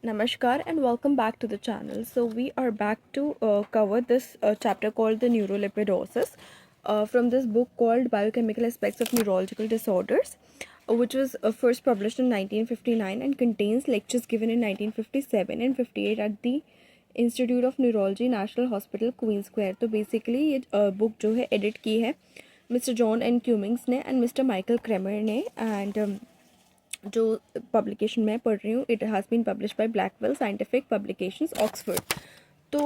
Namaskar and welcome back to the channel. So we are back to cover this chapter called the neurolipidosis from this book called Biochemical Aspects of Neurological Disorders, which was first published in 1959 and contains lectures given in 1957 and 58 at the Institute of Neurology, National Hospital, Queen Square. तो basically ये book जो है edit की है mister John N Cummings ने and mister Michael Kramer ने and जो publication मैं पढ़ रही हूँ it has been publish by Blackwell Scientific Publications Oxford. तो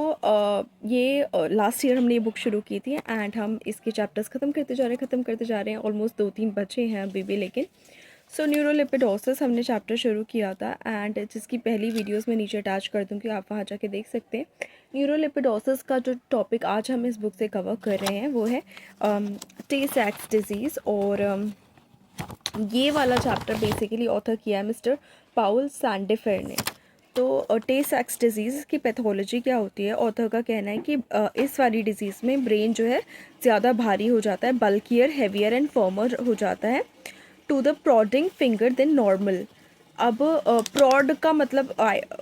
ये लास्ट ईयर हमने ये बुक शुरू की थी एंड हम इसके चैप्टर्स ख़त्म करते जा रहे हैं ऑलमोस्ट 2-3 बचे हैं अभी भी। लेकिन सो न्यूरोलिपिडोसिस हमने चैप्टर शुरू किया था एंड जिसकी पहली वीडियोस मैं नीचे अटैच कर दूँगी, आप वहाँ जाके देख सकते हैं। न्यूरोलिपिडोसिस का जो टॉपिक आज हम इस बुक से कवर कर रहे हैं वो है टे सैक्स डिजीज़। और ये वाला चैप्टर बेसिकली ऑथर किया है मिस्टर पाउल सैंडेफेर ने। तो टे सैक्स डिजीज़ की पैथोलॉजी क्या होती है, ऑथर का कहना है कि इस वाली डिजीज़ में ब्रेन जो है ज़्यादा भारी हो जाता है, बल्कियर, हैवियर एंड फर्मर हो जाता है to the prodding finger than normal. अब प्रॉड का मतलब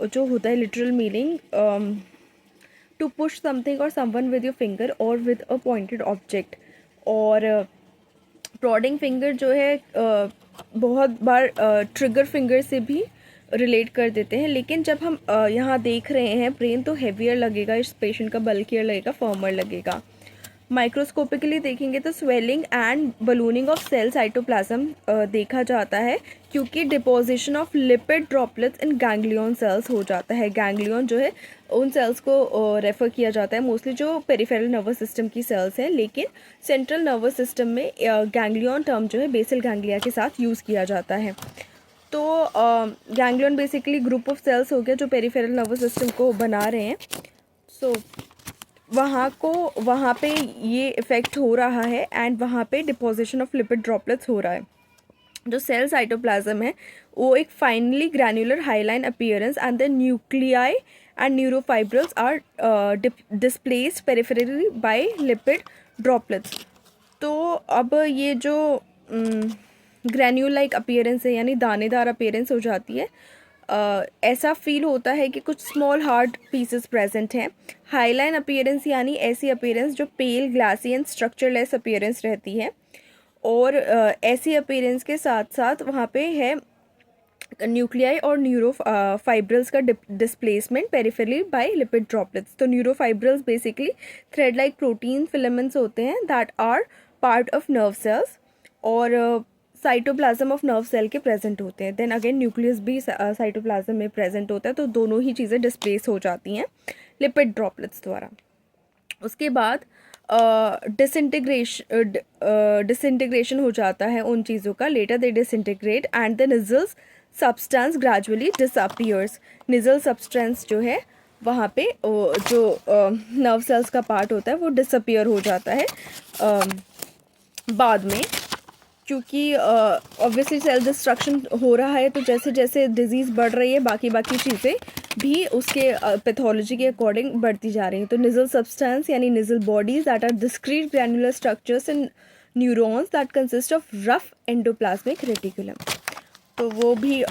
जो होता है literal meaning to push something और समवन विद योर फिंगर और विद अ पॉइंटेड ऑब्जेक्ट। और प्रॉडिंग फिंगर जो है बहुत बार ट्रिगर फिंगर से भी रिलेट कर देते हैं, लेकिन जब हम यहाँ देख रहे हैं ब्रेन तो हैवियर लगेगा, इस पेशेंट का बल्कियर लगेगा, फर्मर लगेगा। माइक्रोस्कोपिकली देखेंगे तो swelling and ballooning of cell cytoplasm देखा जाता है क्योंकि deposition of lipid droplets in ganglion cells हो जाता है। गैंग्लियन जो है उन सेल्स को रेफ़र किया जाता है मोस्टली जो पेरिफेरल नर्वस सिस्टम की सेल्स हैं, लेकिन सेंट्रल नर्वस सिस्टम में गैंग्लियन टर्म जो है बेसल गैंग्लिया के साथ यूज़ किया जाता है। तो ganglion basically group of cells हो गया जो पेरिफेरल नर्वस सिस्टम को बना रहे हैं। सो वहाँ पे ये इफ़ेक्ट हो रहा है एंड वहाँ पे डिपोजिशन ऑफ लिपिड ड्रॉपलेट्स हो रहा है। जो सेल साइटोप्लाज्म है वो एक finely granular hyaline appearance and the nuclei and neurofibrils are displaced peripherally by lipid droplets. तो अब ये जो ग्रैन्यूल लाइक अपीयरेंस है यानी दानेदार अपीयरेंस हो जाती है, ऐसा फील होता है कि कुछ स्मॉल हार्ड पीसेस प्रेजेंट हैं। हाईलाइन अपीयरेंस यानी ऐसी अपीयरेंस जो पेल, ग्लासी एंड स्ट्रक्चरलेस अपीयरेंस रहती है। और ऐसी अपीयरेंस के साथ साथ वहाँ पे है न्यूक्लियाई और न्यूरो फाइब्रल्स का displacement peripherally by lipid droplets. तो neurofibrils basically thread like protein filaments होते हैं that are part of nerve cells और साइटोप्लाज्म ऑफ नर्व सेल के प्रेजेंट होते हैं। देन अगेन न्यूक्लियस भी साइटोप्लाज्म में प्रेजेंट होता है, तो दोनों ही चीज़ें डिस्प्लेस हो जाती हैं लिपिड ड्रॉपलेट्स द्वारा। उसके बाद डिसइंटीग्रेशन हो जाता है उन चीज़ों का, later they disintegrate and the Nissl's substance gradually disappears. Nissl substance जो है वहाँ पे जो नर्व सेल्स का पार्ट होता है वो डिसअपियर हो जाता है बाद में, क्योंकि ऑब्वियसली सेल डिस्ट्रक्शन हो रहा है। तो जैसे जैसे डिजीज़ बढ़ रही है बाकी चीज़ें भी उसके पैथोलॉजी के अकॉर्डिंग बढ़ती जा रही हैं। तो निजल सब्सटेंस यानी Nissl bodies that are discrete granular structures in neurons that consist of rough endoplasmic reticulum, तो वो भी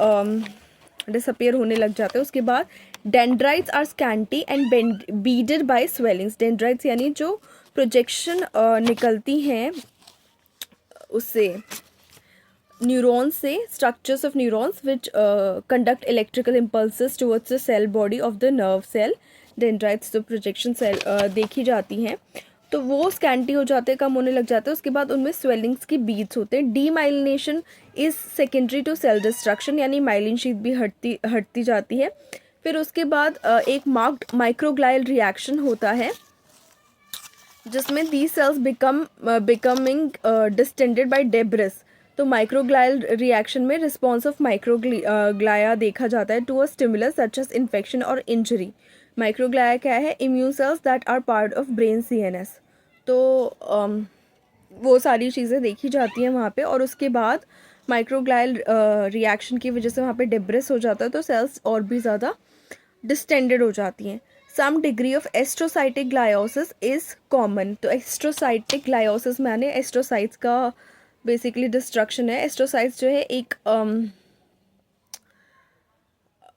डिसअपियर होने लग जाते हैं। उसके बाद dendrites are scanty and beaded by swellings. Dendrites यानी जो प्रोजेक्शन निकलती हैं उससे न्यूरॉन्स से, structures of neurons which conduct electrical impulses towards the cell body of the nerve cell. Dendrites जो प्रोजेक्शन सेल देखी जाती हैं तो वो स्कैंटी हो जाते हैं, कम होने लग जाते हैं। उसके बाद उनमें स्वेलिंग्स की बीड्स होते हैं। Demyelination is secondary to cell destruction यानी माइलिन शीथ भी हटती जाती है। फिर उसके बाद एक मार्क्ड माइक्रोग्लाइल रिएक्शन होता है जिसमें these cells becoming distended by debris। तो माइक्रोग्लाइल रिएक्शन में रिस्पॉन्स ऑफ माइक्रोग्लाया देखा जाता है to a stimulus such as infection और इंजरी। माइक्रोग्लाया क्या है? Immune cells that are part of brain CNS। तो वो सारी चीज़ें देखी जाती हैं वहाँ पे। और उसके बाद माइक्रोग्लाइल रिएक्शन की वजह से वहाँ पे डेब्रिस हो जाता है तो सेल्स और भी ज़्यादा डिस्टेंडेड हो जाती हैं। Some degree of astrocytic gliosis is common. तो एस्ट्रोसाइटिक ग्लायोसिस माने एस्ट्रोसाइट्स का बेसिकली डिस्ट्रक्शन है। एस्ट्रोसाइट्स जो है एक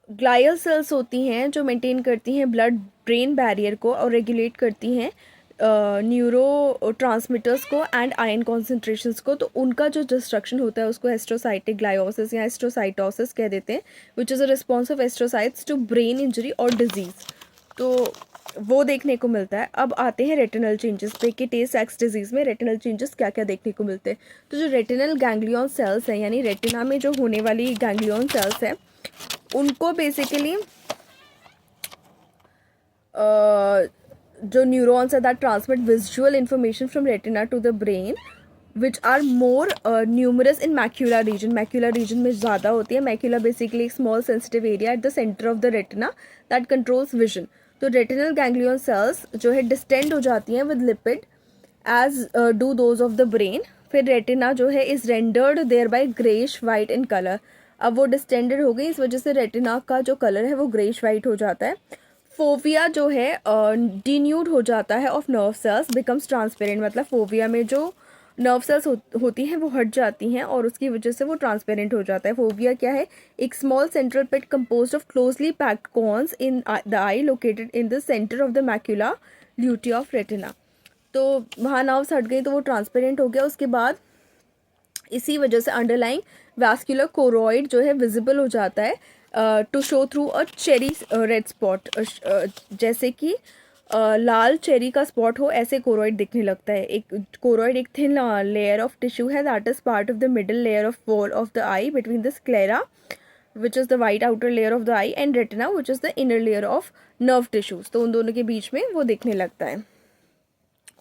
ग्लायल सेल्स होती हैं जो मेंटेन करती हैं ब्लड ब्रेन बैरियर को और रेगुलेट करती हैं न्यूरो ट्रांसमिटर्स को एंड आयन कॉन्सेंट्रेशंस को। तो उनका जो डिस्ट्रक्शन होता है उसको एस्ट्रोसाइटिक ग्लायोसिस या एस्ट्रोसाइटोसिस कह देते हैं, which is a response of astrocytes to brain injury और डिजीज़। तो वो देखने को मिलता है। अब आते हैं रेटिनल चेंजेस पे कि टे सेक्स डिजीज़ में रेटिनल चेंजेस क्या क्या देखने को मिलते हैं। तो जो रेटिनल गैंग्लियन सेल्स हैं, यानी रेटिना में जो होने वाली गैंग्लियन सेल्स हैं, उनको बेसिकली जो न्यूरॉन्स है that transmit visual information from retina to the brain which are more numerous in macula region. Macula region में ज़्यादा होती है। मैक्यूला बेसिकली एक small sensitive area at the centre of the retina that controls vision. तो retinal ganglion cells जो है distend हो जाती हैं with lipid as do those of the brain. फिर रेटिना जो है is rendered thereby greyish white in colour. अब वो डिस्टेंडेड हो गई, इस वजह से रेटिना का जो कलर है वो ग्रेइश वाइट हो जाता है। फोविया जो है डिन्यूड हो जाता है of nerve sales becomes transparent. मतलब फोविया में जो नर्व सेल्स होती हैं वो हट जाती हैं और उसकी वजह से वो ट्रांसपेरेंट हो जाता है। फोविया क्या है? एक small central pit composed of closely packed cones in the eye located in the centre of the macula lutea of retina. तो वहाँ नर्व्स हट गई तो वो ट्रांसपेरेंट हो गया। उसके बाद इसी वजह से अंडरलाइंग वैस्कुलर कोरॉइड जो है विजिबल हो जाता है to show through a cherry red spot. जैसे कि लाल चेरी का स्पॉट हो, ऐसे कोरॉइड दिखने लगता है। एक कोरॉइड एक थिन लेयर ऑफ टिश्यू है that is part of the middle layer of wall of the I between the sclera which is the white outer layer of the I and retina which is the inner layer of nerve tissues. तो उन दोनों के बीच में वो दिखने लगता है।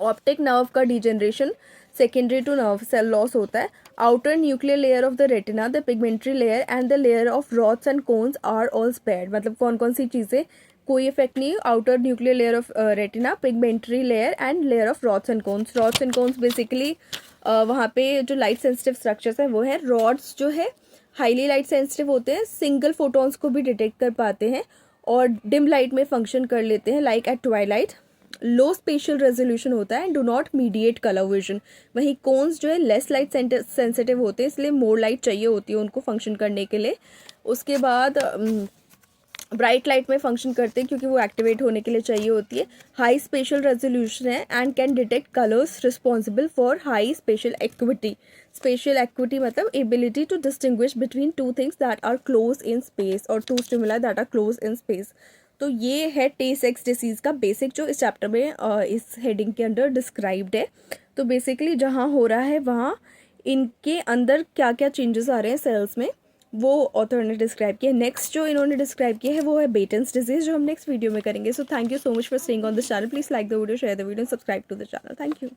Optic nerve का degeneration secondary to nerve cell loss होता है। Outer nuclear layer of the retina, the pigmentary layer and the layer of rods and cones are all spared. मतलब कौन कौन सी चीज़ें कोई इफेक्ट नहीं। Outer nuclear layer of retina, pigmentary layer and layer of rods and cones. Rods and cones basically वहाँ पे जो लाइट सेंसिटिव स्ट्रक्चर्स हैं वो है। रॉड्स जो है हाईली लाइट सेंसिटिव होते हैं, सिंगल फोटॉन्स को भी डिटेक्ट कर पाते हैं और डिम लाइट में फंक्शन कर लेते हैं लाइक एट ट्वाइलाइट। लो स्पेशियल रेजोल्यूशन होता है and do not mediate colour vision. वहीं कोन्स जो है लेस लाइट सेंसिटिव होते हैं, इसलिए मोर लाइट चाहिए होती है उनको फंक्शन करने के लिए। उसके बाद ब्राइट लाइट में फंक्शन करते हैं क्योंकि वो एक्टिवेट होने के लिए चाहिए होती है। हाई स्पेशियल रेजोल्यूशन है and can detect colours responsible for high spatial acuity. Spatial acuity मतलब ability to distinguish between two things that are close in space और two stimuli that are close in space. तो ये है टे sex disease का basic जो इस chapter में इस हेडिंग के अंदर डिस्क्राइब्ड है। तो बेसिकली जहाँ हो रहा है वहाँ इनके अंदर क्या क्या चेंजेस आ रहे हैं सेल्स में वो ऑथर ने डिस्क्राइब किया। नेक्स्ट जो इन्होंने डिस्क्राइब किया है वो है बेटन्स डिजीज़, जो हम नेक्स्ट वीडियो में करेंगे। So thank you so much for staying on this channel. Please like the video, share the video, subscribe to the channel. Thank you.